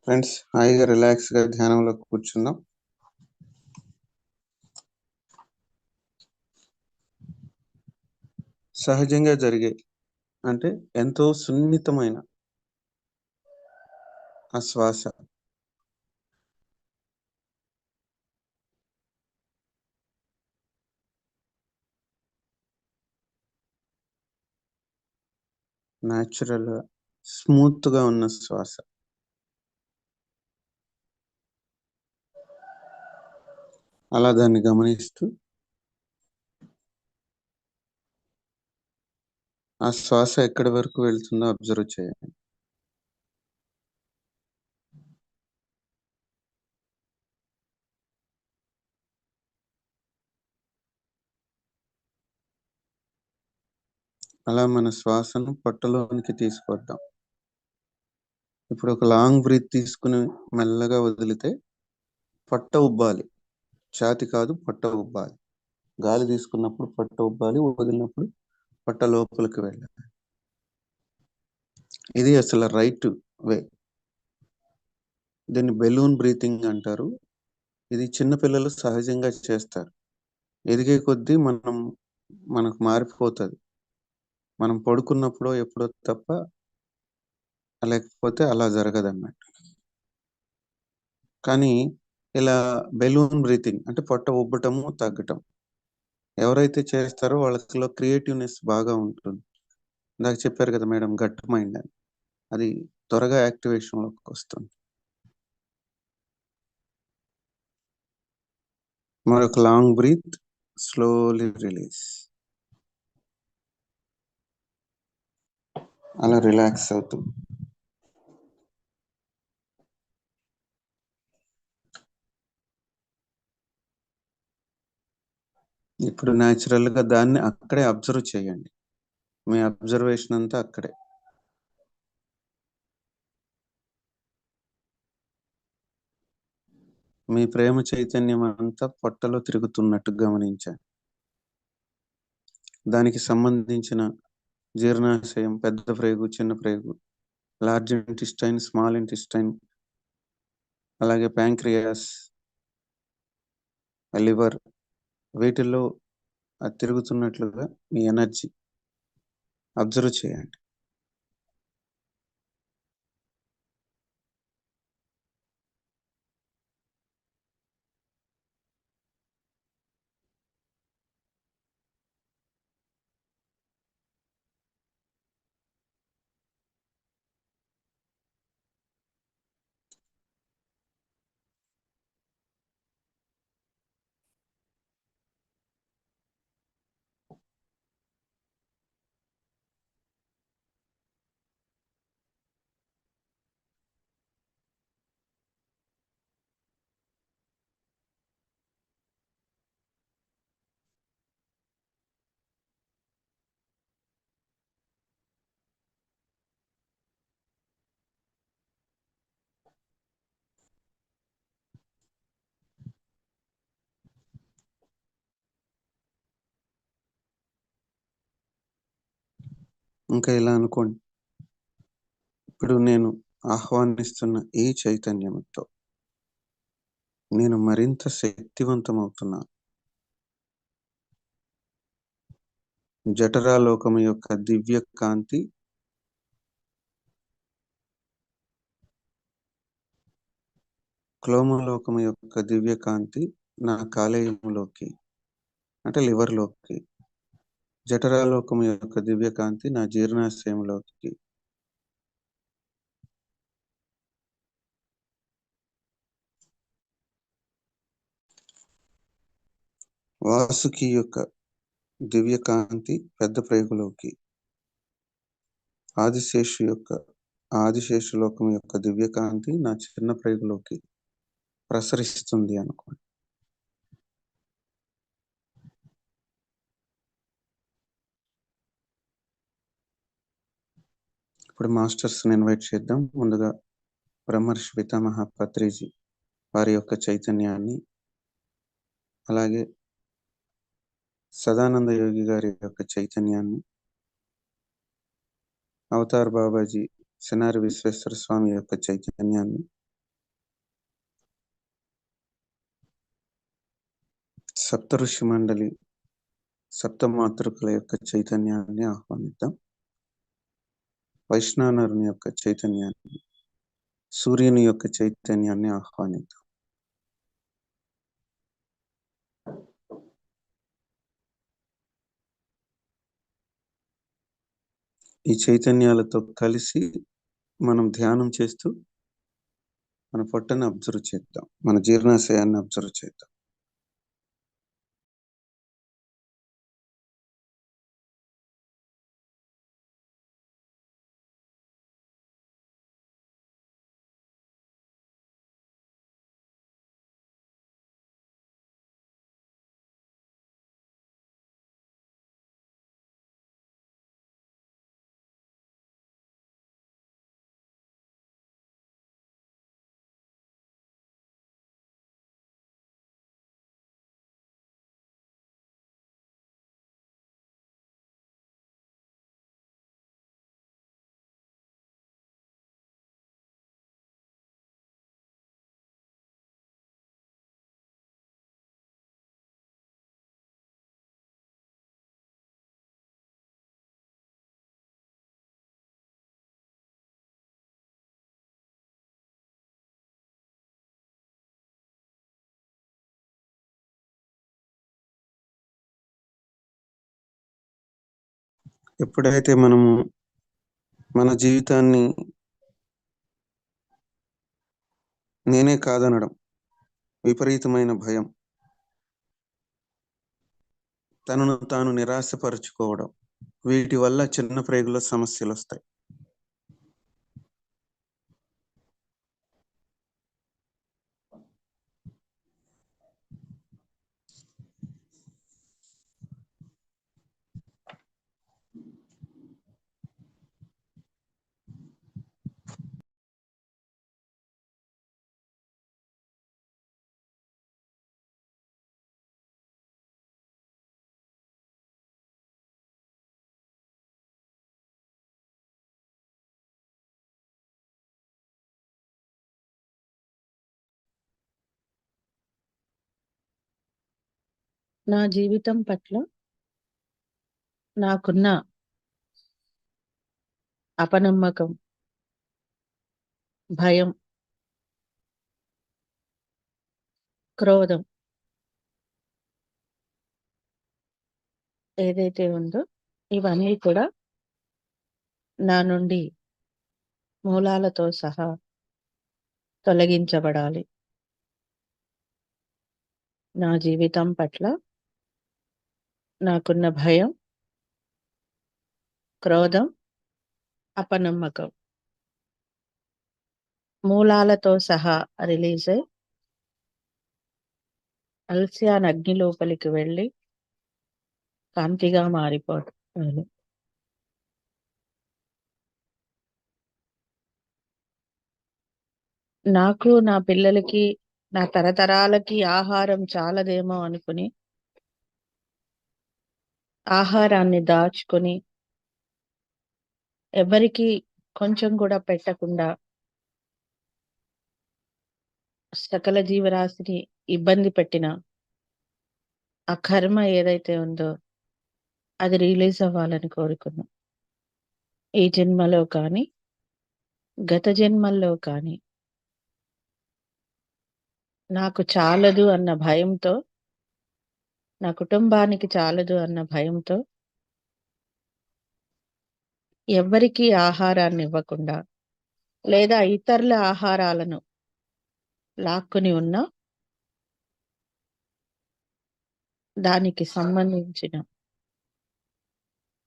Friends హాయిగా రిలాక్స్గా ధ్యానంలో కూర్చుందాం. సహజంగా జరిగే అంటే ఎంతో సున్నితమైన ఆ శ్వాస న్యాచురల్గా స్మూత్గా ఉన్న శ్వాస అలా దాన్ని గమనిస్తూ ఆ శ్వాస ఎక్కడి వరకు వెళ్తుందో అబ్జర్వ్ చేయండి. అలా మన శ్వాసను పొట్టలోనికి తీసుకొద్దాం. ఇప్పుడు ఒక లాంగ్ బ్రీత్ తీసుకుని మెల్లగా వదిలితే పొట్ట ఉబ్బాలి, ఛాతి కాదు, పొట్ట ఉబ్బాలి. గాలి తీసుకున్నప్పుడు పొట్ట ఉబ్బాలి, వదిలినప్పుడు పొట్ట లోపలికి వెళ్ళాలి. ఇది అసలు రైట్ వే. దీన్ని బెలూన్ బ్రీతింగ్ అంటారు. ఇది చిన్నపిల్లలు సహజంగా చేస్తారు. ఎదిగే కొద్దీ మనకు మారిపోతుంది. మనం పడుకున్నప్పుడో ఎప్పుడో తప్ప, లేకపోతే అలా జరగదన్నట్టు. కానీ ఇలా బెలూన్ బ్రీతింగ్ అంటే పొట్ట ఉబ్బటము తగ్గటం ఎవరైతే చేస్తారో వాళ్ళలో క్రియేటివ్నెస్ బాగా ఉంటుంది. ఇందాక చెప్పారు కదా మేడం, గట్ మైండ్ అని. అది త్వరగా యాక్టివేషన్లోకి వస్తుంది. మరొక లాంగ్ బ్రీత్, స్లోలీ రిలీజ్. అలా రిలాక్స్ అవుతూ ఇప్పుడు న్యాచురల్గా దాన్ని అక్కడే అబ్జర్వ్ చేయండి. మీ అబ్జర్వేషన్ అంతా అక్కడే. మీ ప్రేమ చైతన్యం అంతా పొట్టలో తిరుగుతున్నట్టు గమనించండి. దానికి సంబంధించిన జీర్ణాశయం, పెద్ద ప్రేగు, చిన్న ప్రేగు, లార్జ్ ఇంటెస్టైన్, స్మాల్ ఇంటెస్టైన్, అలాగే ప్యాంక్రియాస్, లివర్, వీటిల్లో అది తిరుగుతున్నట్లుగా మీ ఎనర్జీ అబ్జర్వ్ చేయండి. ఇంకా ఇలా అనుకోండి, ఇప్పుడు నేను ఆహ్వానిస్తున్న ఈ చైతన్యంతో నేను మరింత శక్తివంతమవుతున్నాను. జఠరాలోకము యొక్క దివ్య కాంతి క్లోమలోకము యొక్క దివ్య కాంతి నా కాలేయములోకి అంటే లివర్లోకి, జఠరాలోకము యొక్క దివ్య కాంతి నా జీర్ణాశయంలోకి, వాసుకి యొక్క దివ్య కాంతి పెద్ద ప్రేగులోకి, ఆదిశేషు లోకం యొక్క దివ్య కాంతి నా చిన్న ప్రేగులోకి ప్రసరిస్తుంది అనుకోండి. ఇప్పుడు మాస్టర్స్ని ఇన్వైట్ చేద్దాం. ముందుగా బ్రహ్మర్షి పితామహ పత్రిజీ వారి యొక్క చైతన్యాన్ని, అలాగే సదానంద యోగి గారి యొక్క చైతన్యాన్ని, అవతార్ బాబాజీ సినారి విశ్వేశ్వర స్వామి యొక్క చైతన్యాన్ని, సప్తఋషి మండలి, సప్తమాతృకల యొక్క చైతన్యాన్ని ఆహ్వానిద్దాం. వైష్ణానరుని యొక్క చైతన్యాన్ని, సూర్యుని యొక్క చైతన్యాన్ని ఆహ్వానిద్దాం. ఈ చైతన్యాలతో కలిసి మనం ధ్యానం చేస్తూ మన పొట్టని అబ్జర్వ్ చేద్దాం, మన జీర్ణాశయాన్ని అబ్జర్వ్ చేద్దాం. ఎప్పుడైతే మనము మన జీవితాన్ని నేనే కాదనడం, విపరీతమైన భయం, తనను తాను నిరాశపరుచుకోవడం, వీటి వల్ల చిన్న ప్రేగులో సమస్యలు వస్తాయి. నా జీవితం పట్ల నాకున్న అపనమ్మకం, భయం, క్రోధం ఏదైతే ఉందో ఇవన్నీ కూడా నా నుండి మూలాలతో సహా తొలగించబడాలి. నా జీవితం పట్ల నాకున్న భయం, క్రోధం, అపనమ్మకం మూలాలతో సహా రిలీజ్ అయి అల్సియాన్ అగ్ని లోపలికి వెళ్ళి కాంతిగా మారిపోవాలి. నాకు, నా పిల్లలకి, నా తరతరాలకి ఆహారం చాలదేమో అనుకుని ఆహారాన్ని దాచుకొని ఎవరికి కొంచెం కూడా పెట్టకుండా సకల జీవరాశిని ఇబ్బంది పెట్టిన ఆ కర్మ ఏదైతే ఉందో అది రిలీజ్ అవ్వాలని కోరుకున్నాం. ఈ జన్మలో కానీ గత జన్మల్లో కానీ నాకు చాలదు అన్న భయంతో, నా కుటుంబానికి చాలదు అన్న భయంతో ఎవ్వరికీ ఆహారాన్ని ఇవ్వకుండా లేదా ఇతరుల ఆహారాలను లాక్కుని ఉన్న దానికి సంబంధించిన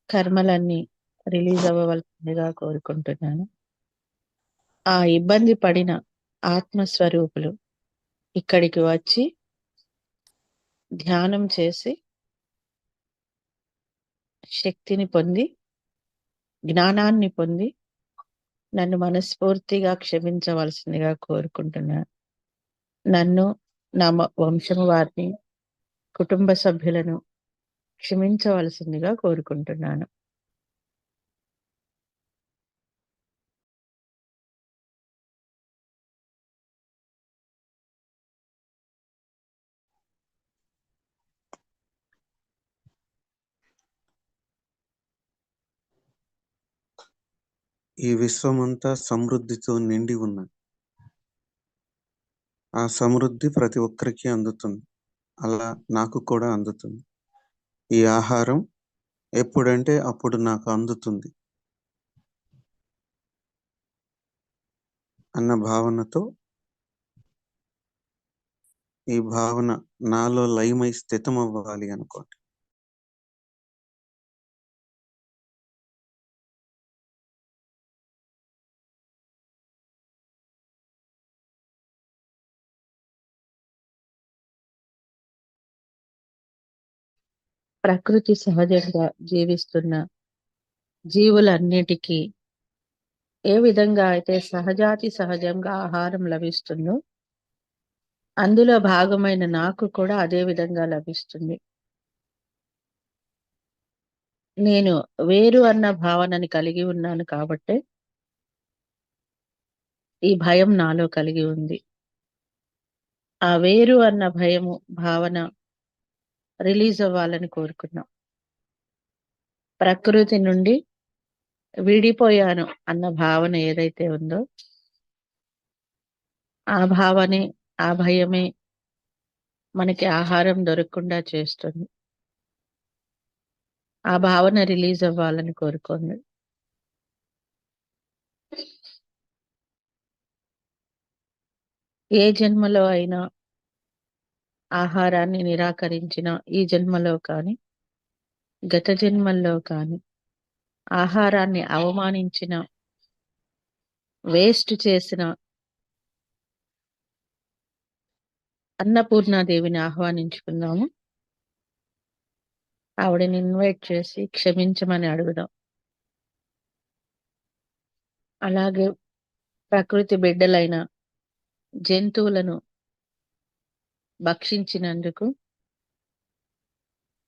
కర్మలన్నీ రిలీజ్ అవ్వవలసిందిగా కోరుకుంటున్నాను. ఆ ఇబ్బంది పడిన ఆత్మస్వరూపులు ఇక్కడికి వచ్చి ధ్యానం చేసి శక్తిని పొంది, జ్ఞానాన్ని పొంది నన్ను మనస్ఫూర్తిగా క్షమించవలసిందిగా కోరుకుంటున్నాను. నన్ను, నా వంశము వారిని, కుటుంబ సభ్యులను క్షమించవలసిందిగా కోరుకుంటున్నాను. ఈ విశ్వమంతా సమృద్ధితో నిండి ఉన్నది. ఆ సమృద్ధి ప్రతి ఒక్కరికి అందుతుంది. అలా నాకు కూడా అందుతుంది. ఈ ఆహారం ఎప్పుడంటే అప్పుడు నాకు అందుతుంది అన్న భావనతో, ఈ భావన నాలో లయమై స్థితమవ్వాలి అనుకోండి. ప్రకృతి సహజంగా జీవిస్తున్న జీవులన్నిటికీ ఏ విధంగా అయితే సహజాతి సహజంగా ఆహారం లభిస్తుందో, అందులో భాగమైన నాకు కూడా అదే విధంగా లభిస్తుంది. నేను వేరు అన్న భావనని కలిగి ఉన్నాను కాబట్టి ఈ భయం నాలో కలిగి ఉంది. ఆ వేరు అన్న భయము భావన రిలీజ్ అవ్వాలని కోరుకున్నాం. ప్రకృతి నుండి విడిపోయాను అన్న భావన ఏదైతే ఉందో, ఆ భావనే, ఆ భయమే మనకి ఆహారం దొరకకుండా చేస్తుంది. ఆ భావన రిలీజ్ అవ్వాలని కోరుకోండి. ఏ జన్మలో అయినా ఆహారాన్ని నిరాకరించిన ఈ జన్మలో కానీ, గత జన్మల్లో కానీ ఆహారాన్ని అవమానించిన, వేస్ట్ చేసిన అన్నపూర్ణాదేవిని ఆహ్వానించుకుందాము. ఆవిడని ఇన్వైట్ చేసి క్షమించమని అడుగుదాం. అలాగే ప్రకృతి బిడ్డలైన జంతువులను భక్షించినందుకు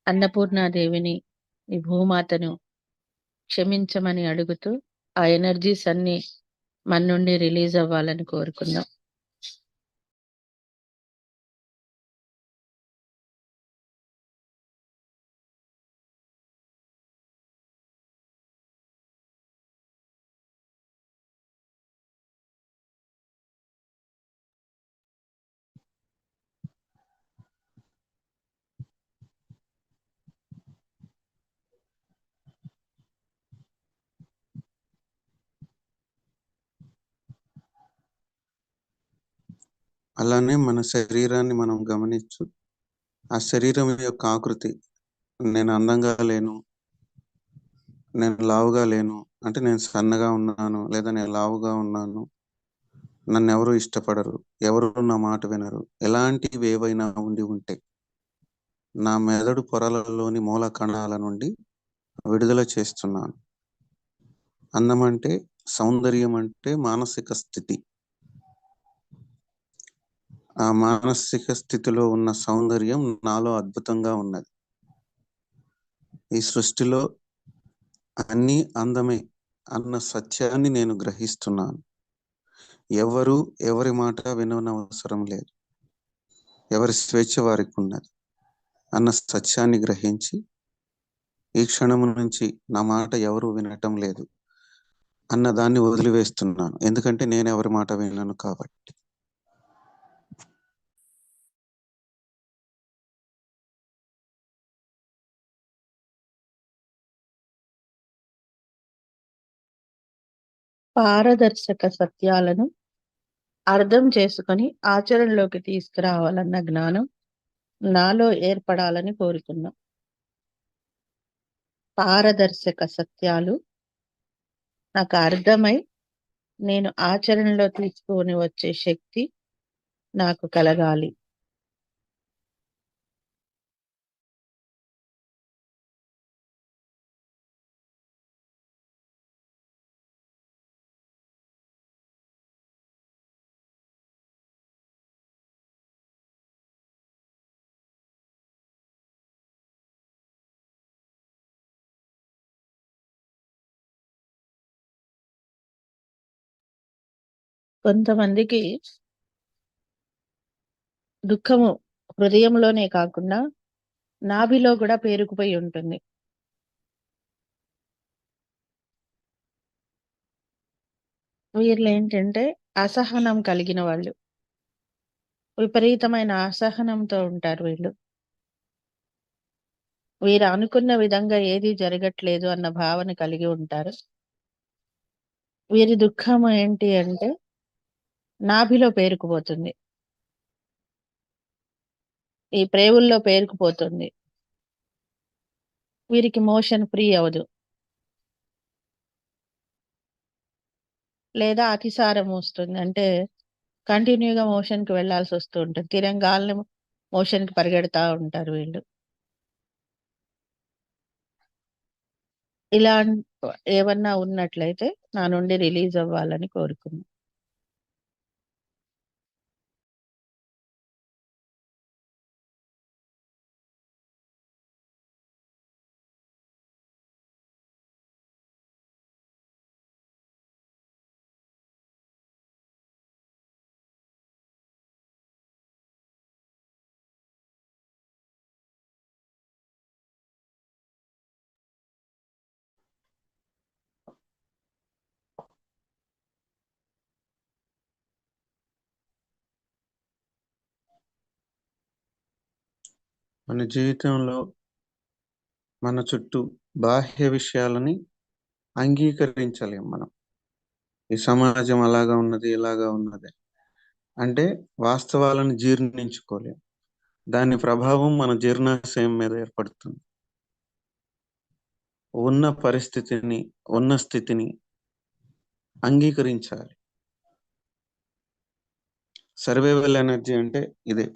అన్నపూర్ణాదేవిని, ఈ భూమాతను క్షమించమని అడుగుతూ ఆ ఎనర్జీస్ అన్ని మన నుండి రిలీజ్ అవ్వాలని కోరుకుందాం. అలానే మన శరీరాన్ని మనం గమనించు. ఆ శరీరం యొక్క ఆకృతి, నేను అందంగా లేను, నేను లావుగా లేను, అంటే నేను సన్నగా ఉన్నాను, లేదా నేను లావుగా ఉన్నాను, నన్ను ఎవరు ఇష్టపడరు, ఎవరు నా మాట వినరు, ఎలాంటివి ఏవైనా ఉండి ఉంటే నా మెదడు పొరలలోని మూల కణాల నుండి విడుదల చేస్తున్నాను. అందం అంటే, సౌందర్యం అంటే మానసిక స్థితి. ఆ మానసిక స్థితిలో ఉన్న సౌందర్యం నాలో అద్భుతంగా ఉన్నది. ఈ సృష్టిలో అన్నీ అందమే అన్న సత్యాన్ని నేను గ్రహిస్తున్నాను. ఎవరు ఎవరి మాట వినవసరం లేదు, ఎవరి స్వేచ్ఛ వారికి ఉన్నది అన్న సత్యాన్ని గ్రహించి, ఈ క్షణం నుంచి నా మాట ఎవరు వినటం లేదు అన్న దాన్ని వదిలివేస్తున్నాను. ఎందుకంటే నేను ఎవరి మాట వినను కాబట్టి. పారదర్శక సత్యాలను అర్థం చేసుకొని ఆచరణలోకి తీసుకురావాలన్న జ్ఞానం నాలో ఏర్పడాలని కోరుకున్నాం. పారదర్శక సత్యాలు నాకు అర్థమై నేను ఆచరణలో తీసుకొని వచ్చే శక్తి నాకు కలగాలి. కొంతమందికి దుఃఖము హృదయంలోనే కాకుండా నాభిలో కూడా పేరుకుపోయి ఉంటుంది. వీళ్ళు ఏంటంటే అసహనం కలిగిన వాళ్ళు, విపరీతమైన అసహనంతో ఉంటారు వీళ్ళు. వీరు అనుకున్న విధంగా ఏది జరగట్లేదు అన్న భావన కలిగి ఉంటారు. వీరి దుఃఖం ఏంటి అంటే నాభిలో పేరుకుపోతుంది, ఈ ప్రేవుల్లో పేరుకుపోతుంది. వీరికి మోషన్ ఫ్రీ అవ్వదు, లేదా అతిసారం వస్తుంది. అంటే కంటిన్యూగా మోషన్ కి వెళ్లాల్సి వస్తూ ఉంటుంది. తిరంగాల్ని మోషన్ కి పరిగెడతా ఉంటారు వీళ్ళు. ఇలా ఏమన్నా ఉన్నట్లయితే నా నుండి రిలీజ్ అవ్వాలని కోరుకున్నాను. మన జీవితంలో మన చుట్టూ బాహ్య విషయాలని అంగీకరించలేం మనం. ఈ సమాజం అలాగా ఉన్నది, ఇలాగా ఉన్నది అంటే వాస్తవాలను జీర్ణించుకోలేం. దాని ప్రభావం మన జీర్ణాశయం మీద ఏర్పడుతుంది. ఉన్న పరిస్థితిని, ఉన్న స్థితిని అంగీకరించాలి. సర్వైవల్ ఎనర్జీ అంటే ఇదే.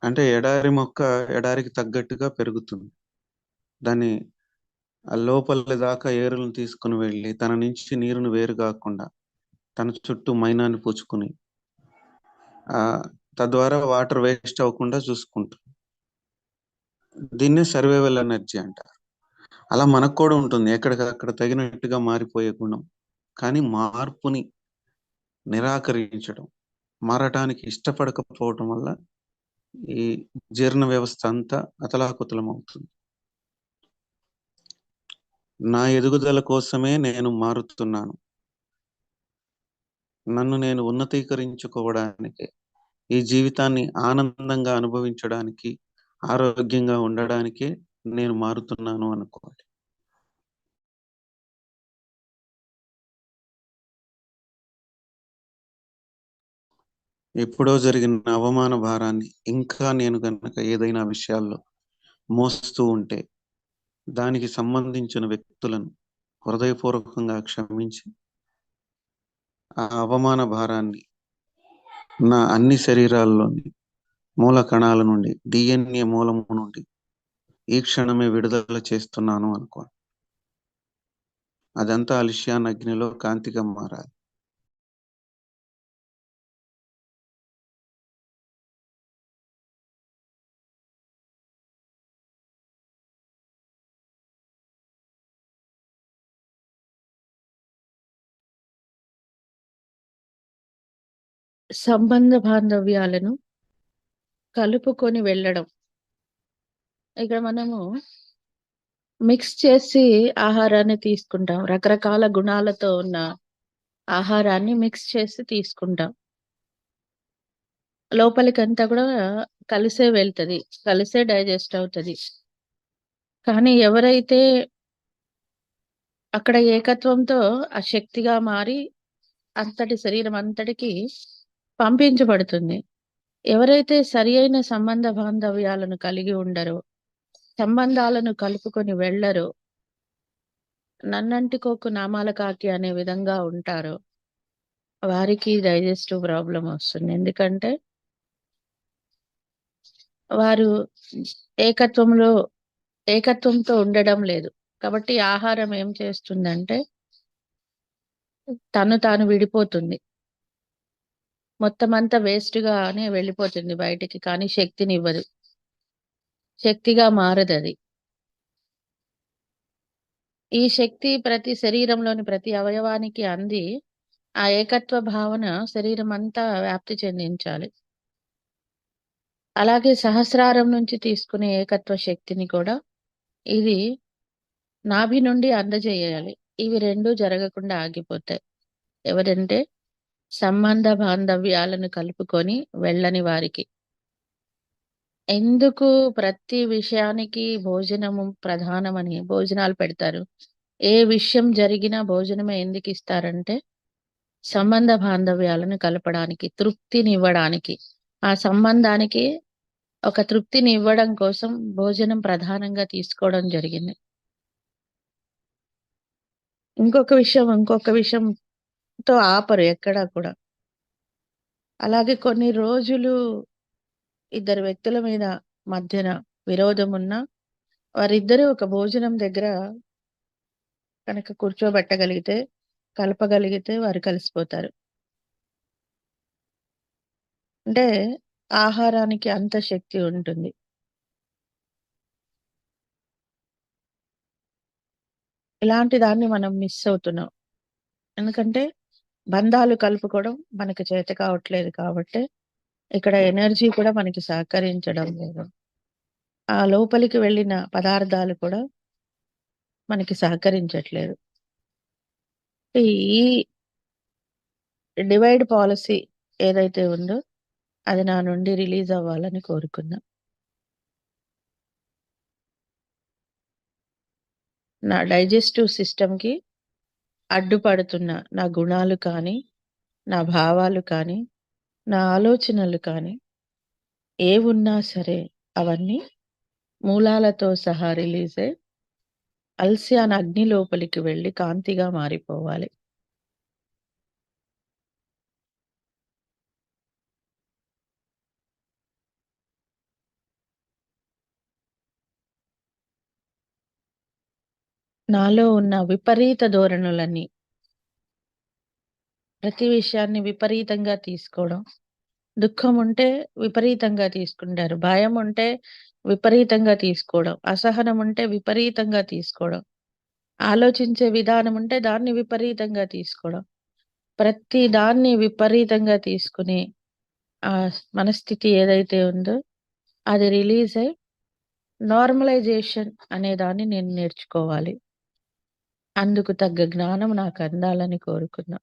అంటే ఎడారి మొక్క ఎడారికి తగ్గట్టుగా పెరుగుతుంది. దాన్ని లోపలి దాకా ఏరులను తీసుకుని వెళ్ళి తన నుంచి నీరును వేరు కాకుండా తన చుట్టూ మైనాన్ని పుచ్చుకుని తద్వారా వాటర్ వేస్ట్ అవ్వకుండా చూసుకుంటుంది. దీన్నే సర్వైవల్ ఎనర్జీ అంటారు. అలా మనకు కూడా ఉంటుంది, ఎక్కడికక్కడ తగినట్టుగా మారిపోయే గుణం. కానీ మార్పుని నిరాకరించడం, మారటానికి ఇష్టపడకపోవటం వల్ల ఈ జీర్ణ వ్యవస్థ అంతా అతలాకుతలం అవుతుంది. నా ఎదుగుదల కోసమే నేను మారుతున్నాను, నన్ను నేను ఉన్నతీకరించుకోవడానికి, ఈ జీవితాన్ని ఆనందంగా అనుభవించడానికి, ఆరోగ్యంగా ఉండడానికి నేను మారుతున్నాను అనుకోవాలి. ఎప్పుడో జరిగిన అవమాన భారాన్ని ఇంకా నేను కనుక ఏదైనా విషయాల్లో మోస్తూ ఉంటే దానికి సంబంధించిన వ్యక్తులను హృదయపూర్వకంగా క్షమించి ఆ అవమాన భారాన్ని నా అన్ని శరీరాల్లోని మూల కణాల నుండి, DNA మూలము నుండి ఈ క్షణమే విడుదల చేస్తున్నాను అనుకో. అదంతా అలిషియాన్ అగ్నిలో కాంతిగా మారాలి. సంబంధ బాంధవ్యాలను కలుపుకొని వెళ్ళడం. ఇక్కడ మనము మిక్స్ చేసి ఆహారాన్ని తీసుకుంటాం. రకరకాల గుణాలతో ఉన్న ఆహారాన్ని మిక్స్ చేసి తీసుకుంటాం. లోపలికంతా కూడా కలిసే వెళ్తది, కలిసే డైజెస్ట్ అవుతది. కానీ ఎవరైతే అక్కడ ఏకత్వంతో ఆ శక్తిగా మారి అంతటి శరీరం అంతటికి పంపించబడుతుంది. ఎవరైతే సరి అయిన సంబంధ బాంధవ్యాలను కలిగి ఉండరో, సంబంధాలను కలుపుకొని వెళ్ళరో, నన్నంటికోకు నామాల కాకి అనే విధంగా ఉంటారో, వారికి డైజెస్టివ్ ప్రాబ్లం వస్తుంది. ఎందుకంటే వారు ఏకత్వంతో ఉండడం లేదు. కాబట్టి ఆహారం ఏం చేస్తుందంటే తను తాను విడిపోతుంది. మొత్తం అంతా వేస్ట్ గానే వెళ్ళిపోతుంది బయటికి, కానీ శక్తిని ఇవ్వదు, శక్తిగా మారదది. ఈ శక్తి ప్రతి శరీరంలోని ప్రతి అవయవానికి అంది ఆ ఏకత్వ భావన శరీరం అంతా వ్యాప్తి చెందించాలి. అలాగే సహస్రారం నుంచి తీసుకునే ఏకత్వ శక్తిని కూడా ఇది నాభి నుండి అందజేయాలి. ఇవి 2 జరగకుండా ఆగిపోతాయి. ఎవరంటే సంబంధ బాంధవ్యాలను కలుపుకొని వెళ్ళని వారికి. ఎందుకు ప్రతి విషయానికి భోజనము ప్రధానమని భోజనాలు పెడతారు? ఏ విషయం జరిగినా భోజనమే ఎందుకిస్తారంటే, సంబంధ బాంధవ్యాలను కలపడానికి, తృప్తినివ్వడానికి. ఆ సంబంధానికి ఒక తృప్తిని ఇవ్వడం కోసం భోజనం ప్రధానంగా తీసుకోవడం జరిగింది. ఇంకొక విషయంతో ఆపరు ఎక్కడా కూడా. అలాగే కొన్ని రోజులు ఇద్దరు వ్యక్తుల మధ్యన విరోధమున్నా, వారిద్దరూ ఒక భోజనం దగ్గర కనుక కూర్చోబెట్టగలిగితే, కలపగలిగితే వారు కలిసిపోతారు. అంటే ఆహారానికి అంత శక్తి ఉంటుంది. ఇలాంటి దాన్ని మనం మిస్ అవుతున్నాం. ఎందుకంటే బంధాలు కలుపుకోవడం మనకి చేత కావట్లేదు కాబట్టి, ఇక్కడ ఎనర్జీ కూడా మనకి సహకరించడం లేదు. ఆ లోపలికి వెళ్ళిన పదార్థాలు కూడా మనకి సహకరించట్లేదు. ఈ డివైడ్ పాలిసీ ఏదైతే ఉందో, అది నా నుండి రిలీజ్ అవ్వాలని కోరుకున్నా. నా డైజెస్టివ్ సిస్టమ్‌కి అడ్డుపడుతున్న నా గుణాలు కానీ, నా భావాలు కానీ, నా ఆలోచనలు కానీ ఏవున్నా సరే అవన్నీ మూలాలతో సహా రిలీజ్ అయ్యి అల్సియాన్ అగ్ని లోపలికి వెళ్లి కాంతిగా మారిపోవాలి. నాలో ఉన్న విపరీత ధోరణులన్నీ, ప్రతి విషయాన్ని విపరీతంగా తీసుకోవడం. దుఃఖం ఉంటే విపరీతంగా తీసుకుంటారు. భయం ఉంటే విపరీతంగా తీసుకోవడం. అసహనం ఉంటే విపరీతంగా తీసుకోవడం. ఆలోచించే విధానం ఉంటే దాన్ని విపరీతంగా తీసుకోవడం. ప్రతి దాన్ని విపరీతంగా తీసుకుని ఆ మనస్థితి ఏదైతే ఉందో అది రిలీజ్ అయ్యి నార్మలైజేషన్ అనే దాన్ని నేను నేర్చుకోవాలి. అందుకు తగ్గ జ్ఞానం నాకు అందాలని కోరుకున్నా.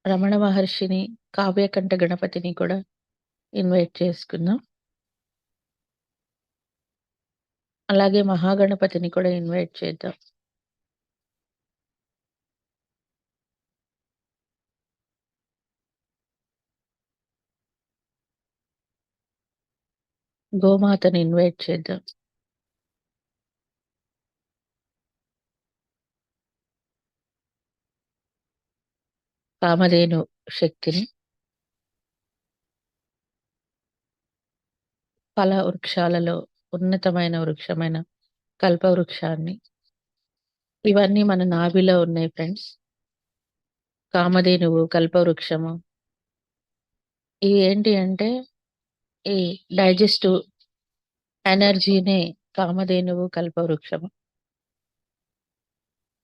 రమణ మహర్షిని, కావ్యకంఠ గణపతిని కూడా ఇన్వైట్ చేసుకున్నాం. అలాగే మహాగణపతిని కూడా ఇన్వైట్ చేద్దాం. గోమాతని ఇన్వైట్ చేద్దాం. కామధేను శక్తిని, ఫల వృక్షాలలో ఉన్నతమైన వృక్షమైన కల్పవృక్షాన్ని, ఇవన్నీ మన నాభిలో ఉన్నాయి ఫ్రెండ్స్. కామధేనువు, కల్పవృక్షము. ఇవి ఏంటి అంటే ఈ డైజెస్టివ్ ఎనర్జీనే కామధేనువు, కల్పవృక్షము.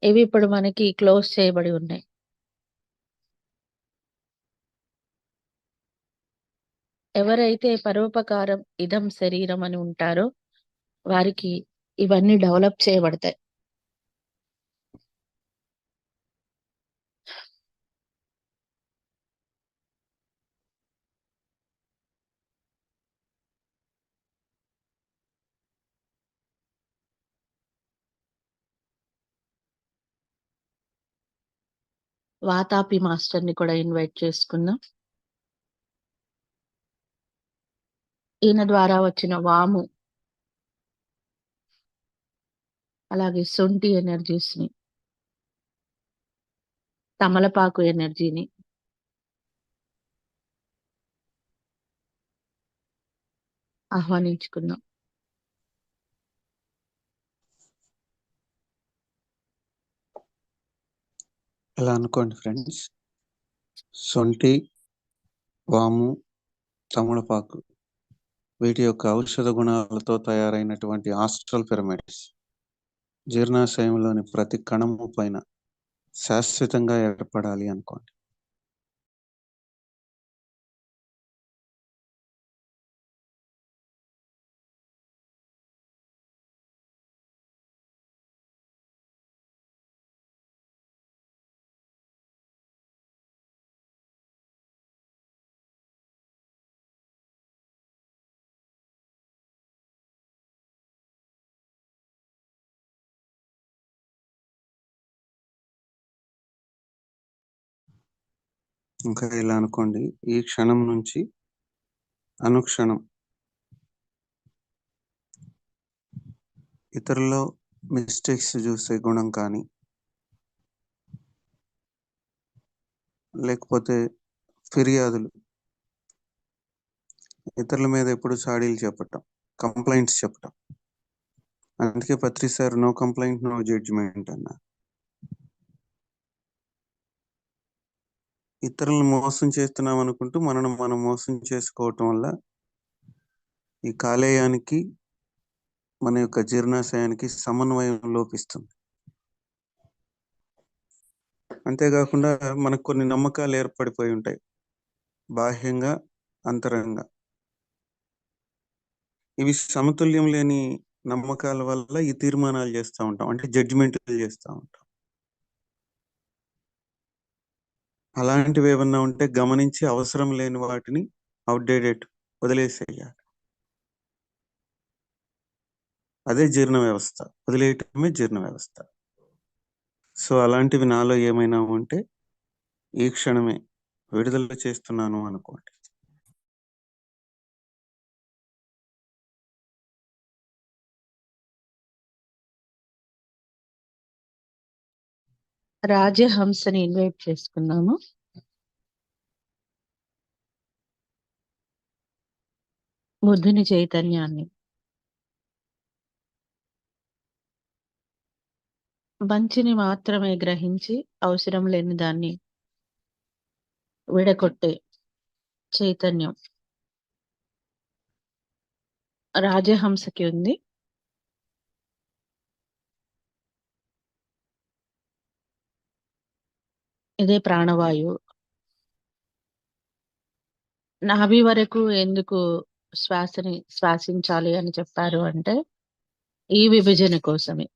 ఇవి ఇప్పుడు మనకి క్లోజ్ చేయబడి ఉన్నాయి. ఎవరైతే పరోపకారం ఇదం శరీరం అని ఉంటారో వారికి ఇవన్నీ డెవలప్ చేయబడతాయి. వాతాపి మాస్టర్ని కూడా ఇన్వైట్ చేసుకుందాం. ఈయన ద్వారా వచ్చిన వాము, అలాగే సొంటి ఎనర్జీస్ ని, తమలపాకు ఎనర్జీని, ఆహ్వానించుకుందాం. ఇలా అనుకోండి ఫ్రెండ్స్, సొంటి, వాము, తమలపాకు వీటి యొక్క ఔషధ గుణాలతో తయారైనటువంటి ఆస్ట్రల్ పిరమిడ్స్ జీర్ణాశయంలోని ప్రతి కణము పైన శాశ్వతంగా ఏర్పడాలి అనుకోండి. ఇంకా ఇలా అనుకోండి, ఈ క్షణం నుంచి అనుక్షణం ఇతరుల్లో మిస్టేక్స్ చూసే గుణం కానీ, లేకపోతే ఫిర్యాదులు, ఇతరుల మీద ఎప్పుడు చాడీలు చెప్పటం, కంప్లైంట్స్ చెప్పటం. అందుకే Patri sir no complaint no judgement అన్నారు. ఇతరులను మోసం చేస్తున్నాం అనుకుంటూ మనను మనం మోసం చేసుకోవటం వల్ల ఈ కాలేయానికి మన యొక్క జీర్ణాశయానికి సమన్వయం లోపిస్తుంది. అంతేకాకుండా మనకు కొన్ని నమ్మకాలు ఏర్పడిపోయి ఉంటాయి, బాహ్యంగా అంతరంగా. ఇవి సమతుల్యం లేని నమ్మకాల వల్ల ఈ తీర్మానాలు చేస్తూ ఉంటాం, అంటే జడ్జిమెంట్లు చేస్తూ ఉంటాం. అలాంటివి ఏమన్నా ఉంటే గమనించి అవసరం లేని వాటిని అవుట్డేటెడ్ వదిలేసేయాలి. అదే జీర్ణ వ్యవస్థ, వదిలేయటమే జీర్ణ వ్యవస్థ. సో అలాంటివి నాలో ఏమైనా ఉంటే ఈ క్షణమే విడుదల చేస్తున్నాను అనుకోండి. రాజహంసని ఇన్వైట్ చేసుకున్నాము. బుద్ధుని చైతన్యాన్ని, మంచిని మాత్రమే గ్రహించి అవసరం లేని దాన్ని విడగొట్టే చైతన్యం రాజహంసకి ఉంది. ఇదే ప్రాణవాయువు. నాభి వరకు ఎందుకు శ్వాసని శ్వాసించాలి అని చెప్పారు అంటే ఈ విభజన కోసమే.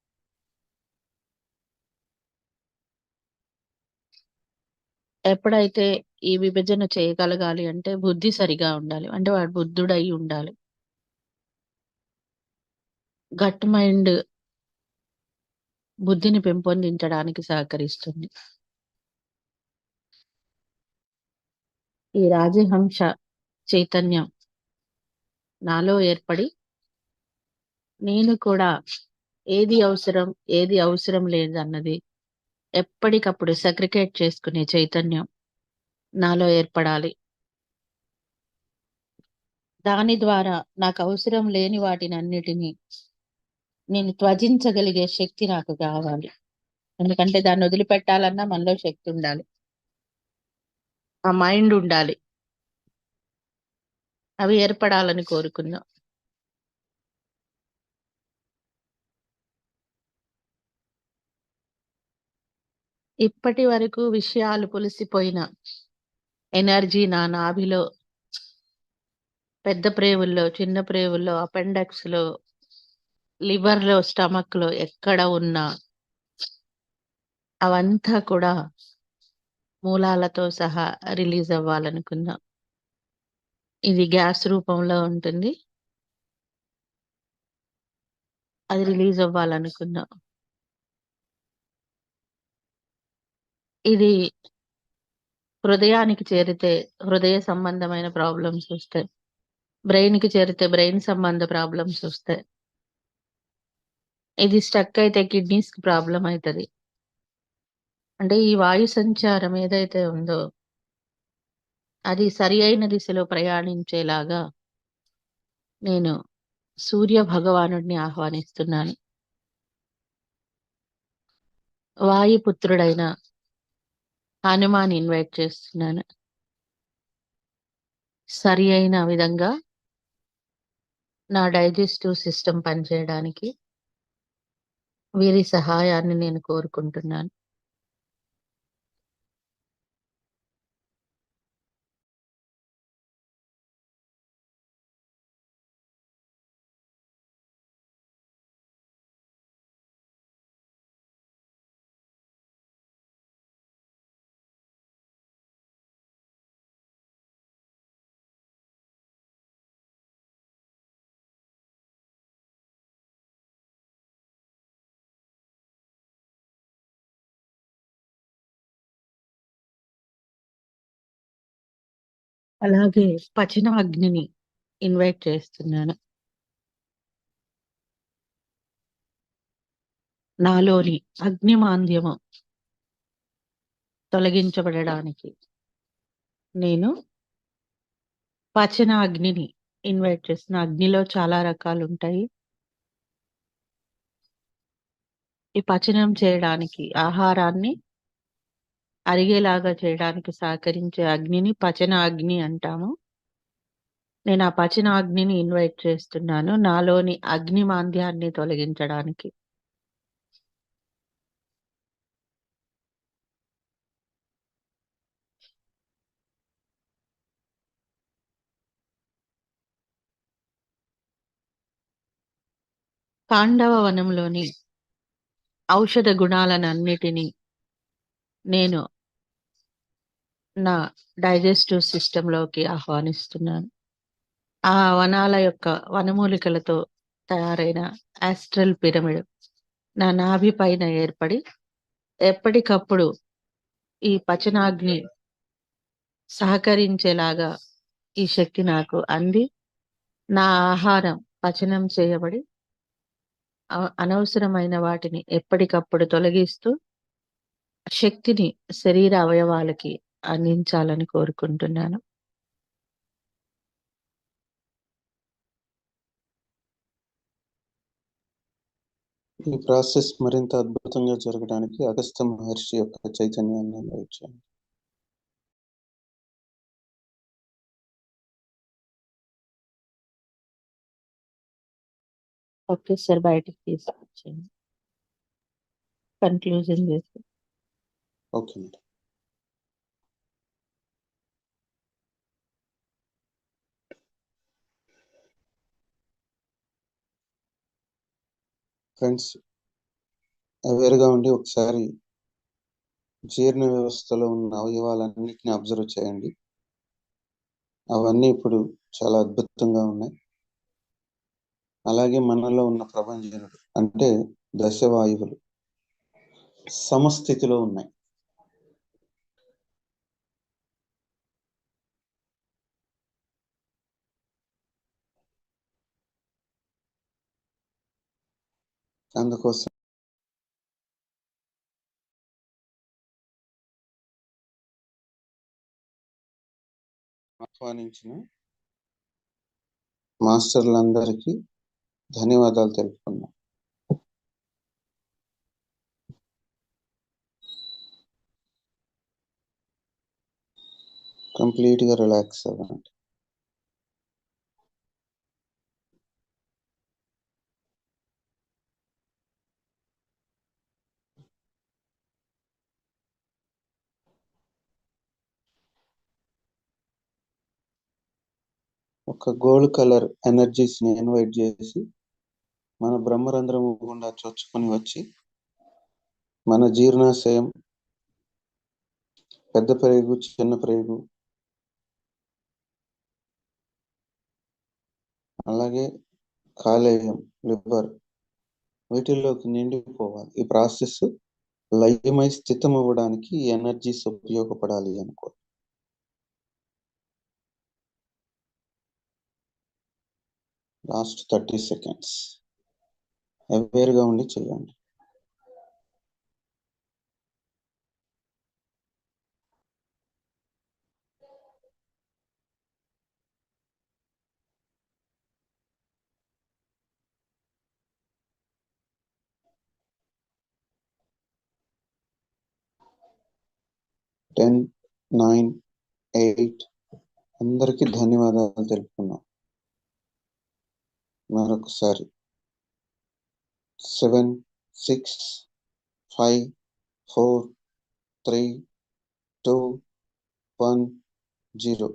ఎప్పుడైతే ఈ విభజన చేయగలగాలి అంటే బుద్ధి సరిగా ఉండాలి, అంటే వాడు బుద్ధుడై ఉండాలి. గట్ మైండ్ బుద్ధిని పెంపొందించడానికి సహకరిస్తుంది. ఈ రాజహంస చైతన్యం నాలో ఏర్పడి నేను కూడా ఏది అవసరం ఏది అవసరం లేదు అన్నది ఎప్పటికప్పుడు సెగ్రిగేట్ చేసుకునే చైతన్యం నాలో ఏర్పడాలి. దాని ద్వారా నాకు అవసరం లేని వాటిని అన్నిటినీ నేను త్వజించగలిగే శక్తి నాకు కావాలి. ఎందుకంటే దాన్ని వదిలిపెట్టాలన్నా మనలో శక్తి ఉండాలి, ఆ మైండ్ ఉండాలి. అవి ఏర్పడాలని కోరుకుందాం. ఇప్పటి వరకు విషయాలు పులిసిపోయిన ఎనర్జీ నా నాభిలో, పెద్ద ప్రేవుల్లో, చిన్న ప్రేవుల్లో, అపెండక్స్ లో, లివర్ లో, స్టమక్ లో ఎక్కడ ఉన్నా అవంతా కూడా మూలాలతో సహా రిలీజ్ అవ్వాలనుకుందాం. ఇది గ్యాస్ రూపంలో ఉంటుంది, అది రిలీజ్ అవ్వాలనుకుందాం. ఇది హృదయానికి చేరితే హృదయ సంబంధమైన ప్రాబ్లమ్స్ వస్తాయి, బ్రెయిన్ కి చేరితే బ్రెయిన్ సంబంధ ప్రాబ్లమ్స్ వస్తాయి. ఇది స్టక్ అయితే కిడ్నీస్ కి ప్రాబ్లం అవుతుంది. అంటే ఈ వాయు సంచారం ఏదైతే ఉందో అది సరి అయిన దిశలో ప్రయాణించేలాగా నేను సూర్య భగవానుడిని ఆహ్వానిస్తున్నాను. వాయుపుత్రుడైన హనుమాన్ ఇన్వైట్ చేస్తున్నాను. సరి అయిన విధంగా నా డైజెస్టివ్ సిస్టమ్ పనిచేయడానికి వీరి సహాయాన్ని నేను కోరుకుంటున్నాను. అలాగే పచన అగ్నిని ఇన్వైట్ చేస్తున్నాను. నాలోని అగ్ని మాంద్యము తొలగించబడడానికి నేను పచన అగ్నిని ఇన్వైట్ చేస్తున్నా. అగ్నిలో చాలా రకాలు ఉంటాయి. ఈ పచనం చేయడానికి, ఆహారాన్ని అరిగేలాగా చేయడానికి సహకరించే అగ్నిని పచన అగ్ని అంటాము. నేను ఆ పచన అగ్నిని ఇన్వైట్ చేస్తున్నాను నాలోని అగ్ని మాంద్యాన్ని తొలగించడానికి. పాండవ వనంలోని ఔషధ గుణాలనన్నిటినీ నేను నా డైజెస్టివ్ సిస్టంలోకి ఆహ్వానిస్తున్నాను. ఆ వనాల యొక్క వనమూలికలతో తయారైన ఆస్ట్రల్ పిరమిడ్ నా నాభి పైన ఏర్పడి ఎప్పటికప్పుడు ఈ పచనాగ్ని సహకరించేలాగా ఈ శక్తి నాకు అంది నా ఆహారం పచనం చేయబడి అనవసరమైన వాటిని ఎప్పటికప్పుడు తొలగిస్తూ శక్తిని శరీర అవయవాలకి అందించాలని కోరుకుంటున్నాను. ఈ ప్రాసెస్ మరింత అద్భుతంగా జరగడానికి అగస్త్య మహర్షి యొక్క చైతన్యాన్ని ఇచ్చాను. ఓకే సార్, బయటికి తీసుకొచ్చేయండి. కన్క్లూజన్ చేసి. Okay madam. ఫ్రెండ్స్, అవేర్గా ఉండి ఒకసారి జీర్ణ వ్యవస్థలో ఉన్న అవయవాలన్నిటిని అబ్జర్వ్ చేయండి. అవన్నీ ఇప్పుడు చాలా అద్భుతంగా ఉన్నాయి. అలాగే మనలో ఉన్న ప్రభంజనుడు అంటే దశవాయువులు సమస్థితిలో ఉన్నాయి. అందుకోసం ఆహ్వానించిన మాస్టర్లందరికీ ధన్యవాదాలు తెలుపుకున్నాం. కంప్లీట్గా రిలాక్స్ అవ్వండి. ఒక గోల్డ్ కలర్ ఎనర్జీస్ని ఇన్వైట్ చేసి మన బ్రహ్మరంధ్రం గుండా చొచ్చుకొని వచ్చి మన జీర్ణాశయం, పెద్ద ప్రేగు, చిన్న ప్రేగు, అలాగే కాలేయం, లివర్ వీటిల్లోకి నిండిపోవాలి. ఈ ప్రాసెస్ లయమై స్థితం అవ్వడానికి ఈ ఎనర్జీస్ ఉపయోగపడాలి అనుకో. లాస్ట్ 30 seconds అవేర్గా ఉండి చేయండి. టెన్, 9, 8 అందరికీ ధన్యవాదాలు తెలుపుకున్నాం. మరొకసారి 7, 6, 5, 4, 3, 2, 1, 0.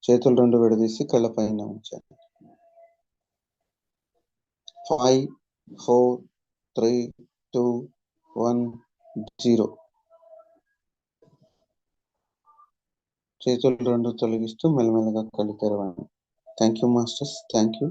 చేతులు రెండు విడదీసి కళ్ళ పైన ఉంచండి. 5, 4, 3, 2, 1, 0. చేతులు రెండు తొలగిస్తూ మెల్లమెల్లగా కళ్ళు తెరవండి. Thank you masters. Thank you.